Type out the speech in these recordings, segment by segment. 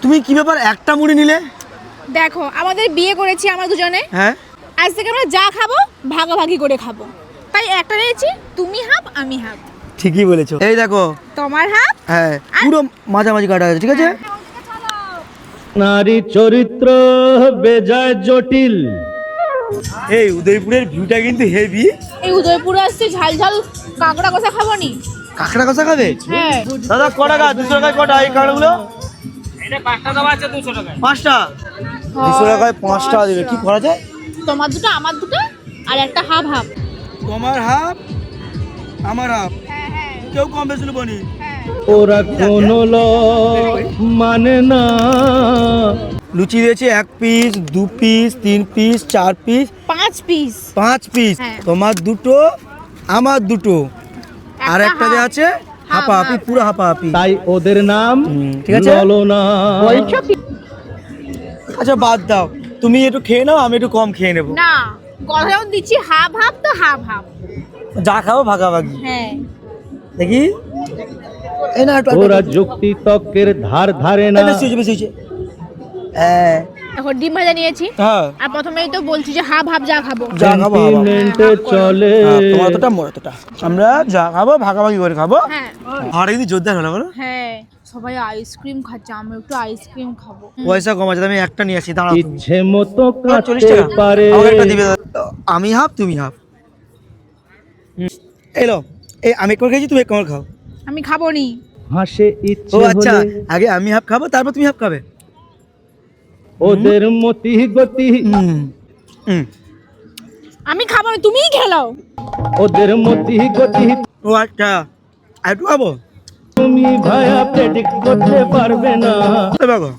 তুমি কি ব্যাপার একটা মুড়ি নিলে? দেখো আমাদের বিয়ে করেছি আমরা দুজনে, হ্যাঁ আজ থেকে আমরা যা খাবো ভাগাভাগি করে খাবো, তাই একটা নিয়েছি, তুমি হাফ আমি হাফ। ঠিকই বলেছো। এই দেখো তোমার হাফ। হ্যাঁ পুরো মাঝামাঝি কাটা আছে, ঠিক আছে? নারী চরিত্র বেজায় জটিল। এই উদয়পুরের ভিউটা কিন্তু হেভি। এই উদয়পুরে আসছে ঝাল ঝাল কাঁকড়া কষা খাবো নি? কাঁকড়া কষা খাবে? হ্যাঁ। দাদা ক টাকা? 200 টাকায় কটা এই কাঁকড়াগুলো? এটা 5টা দেওয়া আছে 200 টাকায়। 5টা? 200 টাকায় 5টা দেবে, কি করা যায়? তোমার দুটো আমার দুটো আর একটা হাফ হাফ। তোমার হাফ আমার হাফ, হ্যাঁ হ্যাঁ কেউ কম বেশি বনি। ওরা কোনো মানে না। লুচি দিয়েছে 1 piece 2 piece 3 piece 4 piece 5 piece. 5 piece. হ্যাঁ। তোমার দুটো আমার দুটো, আর একটা দেওয়া আছে হাফাহাফি, পুরো হাফাহাফি। তাই ওদের নাম ঠিক আছে। ললনা। আচ্ছা বাদ দাও, তুমি একটু খেয়ে নাও, আমি একটু কম খেয়ে নেবো। না, কথা যখন দিচ্ছি হাফ হাফ তো হাফ হাফ। যা খাবো ভাগাভাগি। হ্যাঁ। দেখি এই না একটু ওরা যুক্তি তর্কের ধার ধারে না। বেশি হয়েছে, বেশি হয়েছে। হ্যাঁ এখন ডিম ভাজা নিয়েছি, হ্যাঁ আর প্রথমেই তো বলছি যে হাফ হাফ যা খাবো। যা খাবো খাবো। সেন্টিমেন্টে চলে। হ্যাঁ, তোমার অতটা মোর অতটা, আমরা যা খাবো ভাগাভাগি করে খাবো। হ্যাঁ আর কিন্তু জোরদার হলো বলো। হ্যাঁ, সবাই আইসক্রিম খাচ্ছে, আমি একটু আইসক্রিম খাবো। পয়সা কম আছে, আমি একটা নিয়ে আসি, দাঁড়াও তুমি। ইচ্ছে মতো 40 কাটতে টাকা পারে। আমাকে একটা দিবে। আমি হাফ তুমি হাফ। এলো এই আমি এক খেয়েছি, তুমি এক কামড় খাও। আমি খাবো নি। হাসে ও ইচ্ছে আচ্ছা, হলে আগে আমি হাফ খাবো তারপর তুমি হাফ খাবে। ওদের মতি গতি। আমি খাবো না, তুমিই খেলাও। ওদের মতি গতি ও আচ্ছা, আর একটু খাবো। তুমি ভায়া প্রেডিক্ট করতে পারবে না। এই দেখো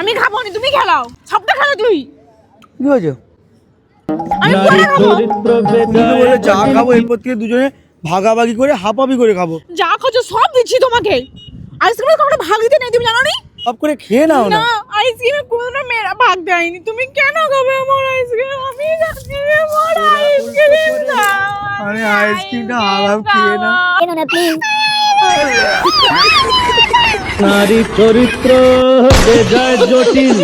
আমি খাবো না, তুমি খেলাও। সবটা খেলো তুই। কি হয়েছে? আমি নারী পরে খাবো। চরিত্র তুমি তো বলে যা বেজায় খাবো এরপর থেকে দুজনে ভাগাভাগি করে হাফাহাফি করে খাবো। যা খাচ্ছ সব দিচ্ছি তোমাকে। আইসক্রিমের কোনো ভাগ দিতে নেই, তুমি জানো নি? সব করে খেয়ে নাও না। না, আইসক্রিমে কোনো মেয়েরা ভাগ দেয়নি। তুমি কেন খাবে আমার আইসক্রিম? আমি যাচ্ছি আমার আইসক্রিম দাও। আরে আইসক্রিমটা হাফ খেয়ে না। নারী চরিত্র বেজায় জটিল।